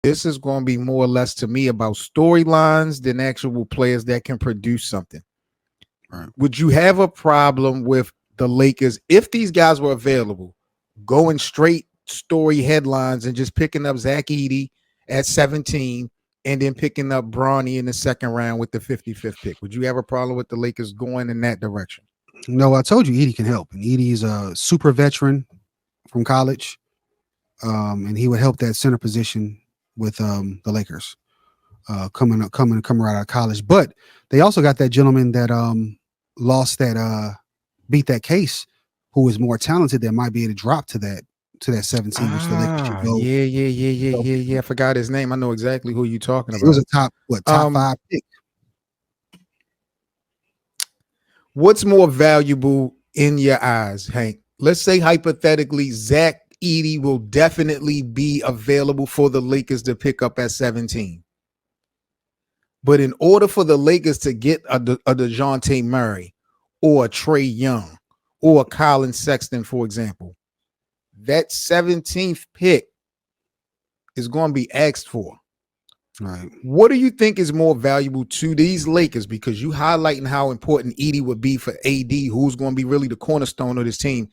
this is going to be more or less to me about storylines than actual players that can produce something. Right. Would you have a problem with the Lakers if these guys were available, going straight story headlines and just picking up Zach Edey at 17 and then picking up Bronny in the second round with the 55th pick? Would you have a problem with the Lakers going in that direction? No, I told you Edey can help, and Edey is a super veteran from college, and he would help that center position with the Lakers coming right out of college. But they also got that gentleman that beat that case, who is more talented, that might be able to drop to that 17, which the Lakers should go. Yeah. I forgot his name. I know exactly who you're talking about. He was a top 5 pick. What's more valuable in your eyes, Hank? Let's say hypothetically, Zach Edey will definitely be available for the Lakers to pick up at 17. But in order for the Lakers to get a DeJounte Murray or a Trae Young or a Colin Sexton, for example, that 17th pick is going to be asked for. Right. What do you think is more valuable to these Lakers? Because you highlighting how important Edey would be for AD, who's going to be really the cornerstone of this team.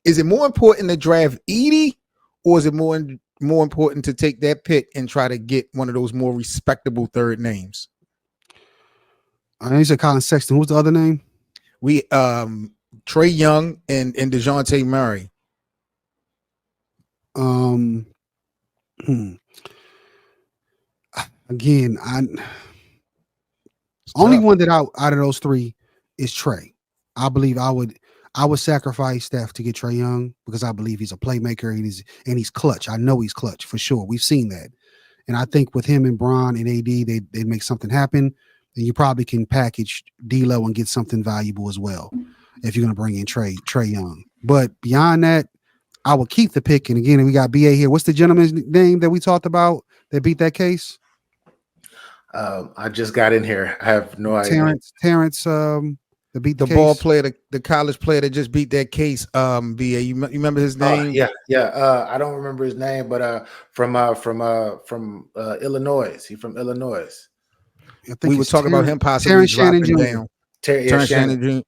Is it more important to draft Edey, or is it more important to take that pick and try to get one of those more respectable third names? I said Colin Sexton. Who's the other name? We Trae Young and DeJounte Murray. Again, only one that out of those three is Trae. I believe I would sacrifice Steph to get Trae Young because I believe he's a playmaker and he's clutch. I know he's clutch for sure. We've seen that, and I think with him and Bron and AD, they make something happen. And you probably can package D'Lo and get something valuable as well if you're going to bring in Trae Young. But beyond that, I will keep the pick. And again, we got BA here. What's the gentleman's name that we talked about that beat that case? I just got in here. I have no idea. Terrence, that beat the case. Ball player, the college player that just beat that case. BA, you remember his name? Yeah. I don't remember his name, but from Illinois. He's from Illinois. We were talking about him possibly dropping down. Terrence Shannon Jr.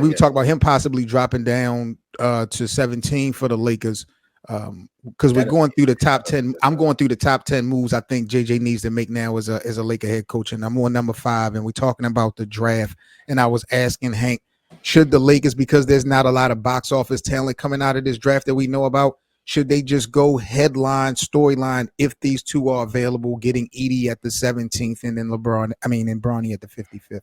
We were talking about him possibly dropping down to 17 for the Lakers. Because we're going through the top 10. I'm going through the top 10 moves I think JJ needs to make now as a Laker head coach. And I'm on number 5, and we're talking about the draft. And I was asking Hank, should the Lakers, because there's not a lot of box office talent coming out of this draft that we know about, should they just go headline, storyline if these two are available, getting Edey at the 17th and then and Bronny at the 55th?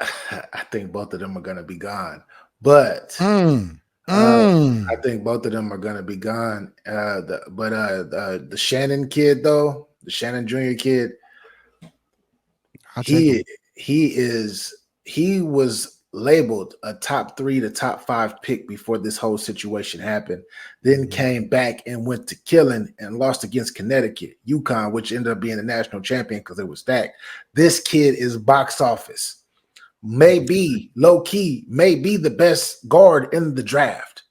I think both of them are going to be gone. But I think both of them are going to be gone. The Shannon kid, though, the Shannon Jr. kid, he was labeled a top 3 to top 5 pick before this whole situation happened. Then came back and went to killing and lost against Connecticut, UConn, which ended up being the national champion because it was stacked. This kid is box office. Maybe low key, maybe the best guard in the draft.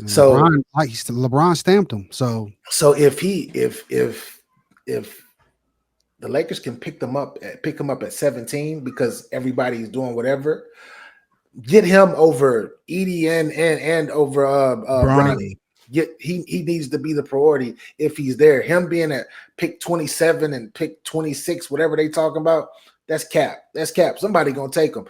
So LeBron stamped him. So if the Lakers can pick him up at 17 because everybody's doing whatever, get him over Edey and over Bronny. He needs to be the priority if he's there. Him being at pick 27 and pick 26, whatever they talking about. That's cap. Somebody gonna take him.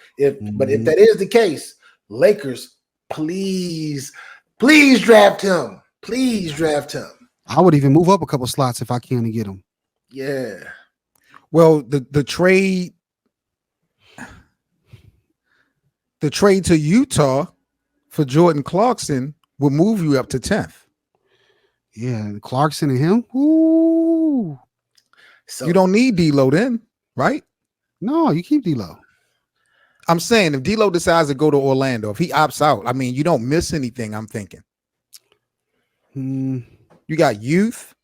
But if that is the case, Lakers, please draft him. Please draft him. I would even move up a couple slots if I can to get him. Yeah. Well, the trade to Utah for Jordan Clarkson will move you up to 10th. Yeah, Clarkson and him. Ooh. So you don't need D'Lo then, right? No, you keep D'Lo. I'm saying if D'Lo decides to go to Orlando, if he opts out, I mean, you don't miss anything, I'm thinking. You got youth.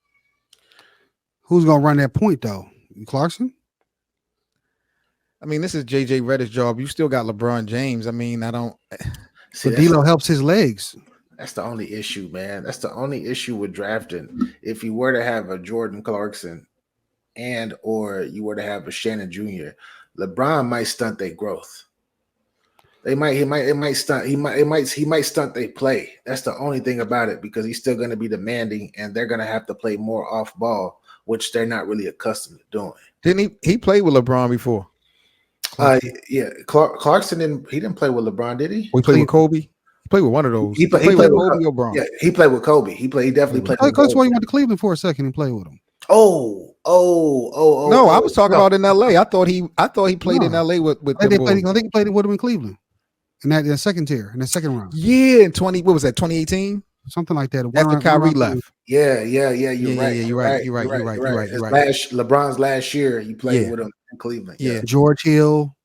Who's going to run that point, though? Clarkson? I mean, this is JJ Redick's job. You still got LeBron James. I mean, I don't. So D'Lo helps his legs. That's the only issue, man. That's the only issue with drafting. If you were to have a Jordan Clarkson and or you were to have a Shannon Jr., LeBron might stunt their growth. It might stunt they play. That's the only thing about it, because he's still going to be demanding and they're going to have to play more off ball, which they're not really accustomed to doing. Didn't he played with LeBron before? Yeah, Clarkson didn't play with LeBron, did he? We played with Kobe. He played with one of those. He played with Kobe or Bron. Yeah, he played with Kobe. He definitely played with That's why he went to Cleveland for a second and played with him. No, I was talking about in LA. I thought he played in LA with I think he played with him in Cleveland. In that second tier, in the second round. Yeah, in 2018? Something like that. After Kyrie left. Yeah. You're right. You're right. LeBron's last year, he played with him in Cleveland. Yeah. George Hill.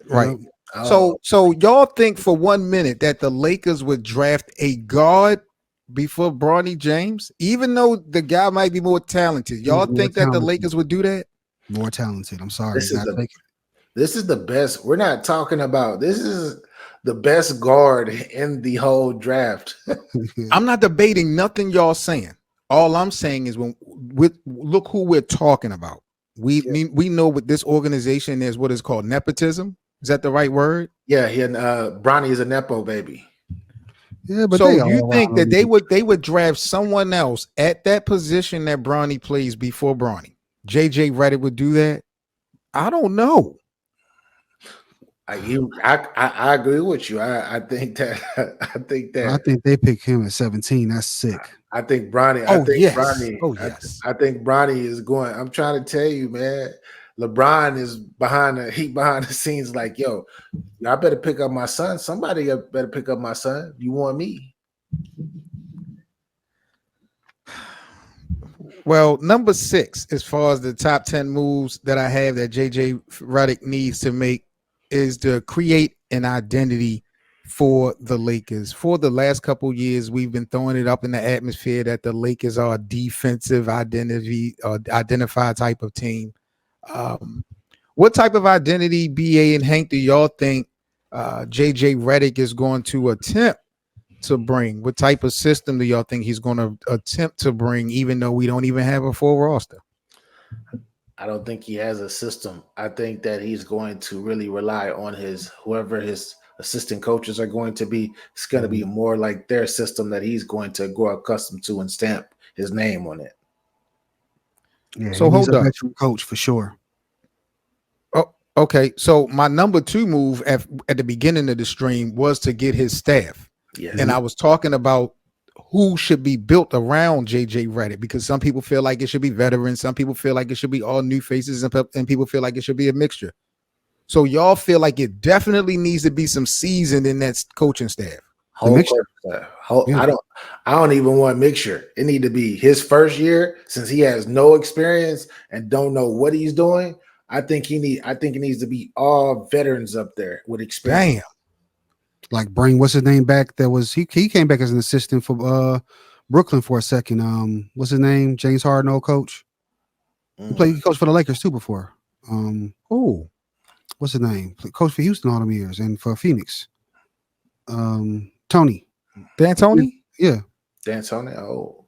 Right. So y'all think for 1 minute that the Lakers would draft a guard before Bronny James, even though the guy might be more talented? Y'all think that the Lakers would do that? More talented. I'm sorry. This is the best. We're not talking about this is the best guard in the whole draft. I'm not debating nothing y'all saying. All I'm saying is look who we're talking about. We know with this organization there's what is called nepotism. Is that the right word? Yeah, Bronny is a nepo baby. Yeah, but so you think that they would draft someone else at that position that Bronny plays before Bronny? JJ Redick would do that? I don't know. I agree with you. I think they pick him at 17. That's sick. I think Bronny. I think Bronny is going. I'm trying to tell you, man. LeBron is behind the scenes, like, yo, I better pick up my son. Somebody better pick up my son. You want me? Well, number 6, as far as the top 10 moves that I have that JJ Redick needs to make, is to create an identity for the Lakers. For the last couple years, we've been throwing it up in the atmosphere that the Lakers are a defensive identity or identified type of team. What type of identity, BA and Hank, do y'all think JJ Redick is going to attempt to bring? What type of system do y'all think he's going to attempt to bring, even though we don't even have a full roster? I don't think he has a system. I think that he's going to really rely on whoever his assistant coaches are going to be. It's going to be more like their system that he's going to grow accustomed to and stamp his name on it. Yeah, so hold up, coach for sure. Oh, okay. So my number 2 move at the beginning of the stream was to get his staff. Yes. And I was talking about who should be built around JJ Redick, because some people feel like it should be veterans, some people feel like it should be all new faces, and people feel like it should be a mixture. So y'all feel like it definitely needs to be some seasoned in that coaching staff. I don't even want mixture. It need to be his first year, since he has no experience and don't know what he's doing. I think it needs to be all veterans up there with experience. Damn. Like bring what's his name back? That was he came back as an assistant for Brooklyn for a second. What's his name? James Harden, old coach. He coached for the Lakers too before. What's his name? Coach for Houston all them years and for Phoenix. Tony. D'Antoni? Yeah. D'Antoni. Oh.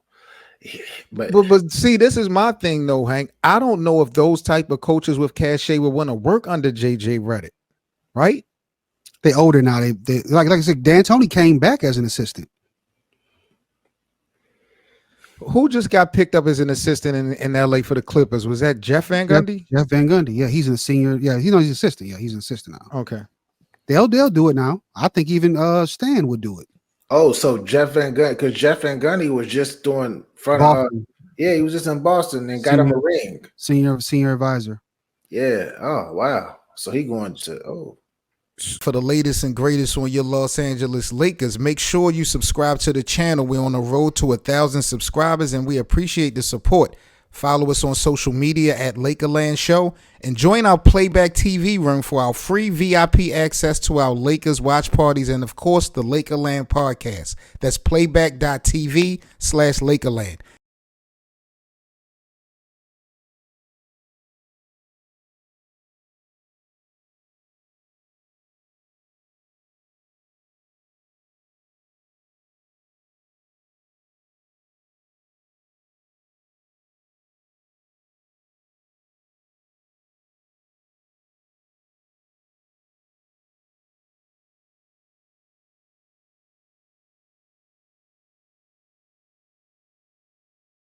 But see, this is my thing though, Hank. I don't know if those type of coaches with cachet would want to work under JJ Redick, right? They older now. They like I said, D'Antoni came back as an assistant. Who just got picked up as an assistant in LA for the Clippers? Was that Jeff Van Gundy? Jeff Van Gundy. Yeah, he's a senior. Yeah, he's an assistant. Yeah, he's an assistant now. Okay. They'll do it now. I think even Stan would do it. Oh, so Jeff Van Gundy, because Jeff Van Gundy was just doing he was just in Boston and got him a ring. Senior advisor. Yeah. Oh, wow. So he going to For the latest and greatest on your Los Angeles Lakers, make sure you subscribe to the channel. We're on the road to 1,000 subscribers, and we appreciate the support. Follow us on social media at Lakerland Show, and join our Playback TV room for our free VIP access to our Lakers watch parties, and of course the Lakerland podcast. That's playback.tv/Lakerland.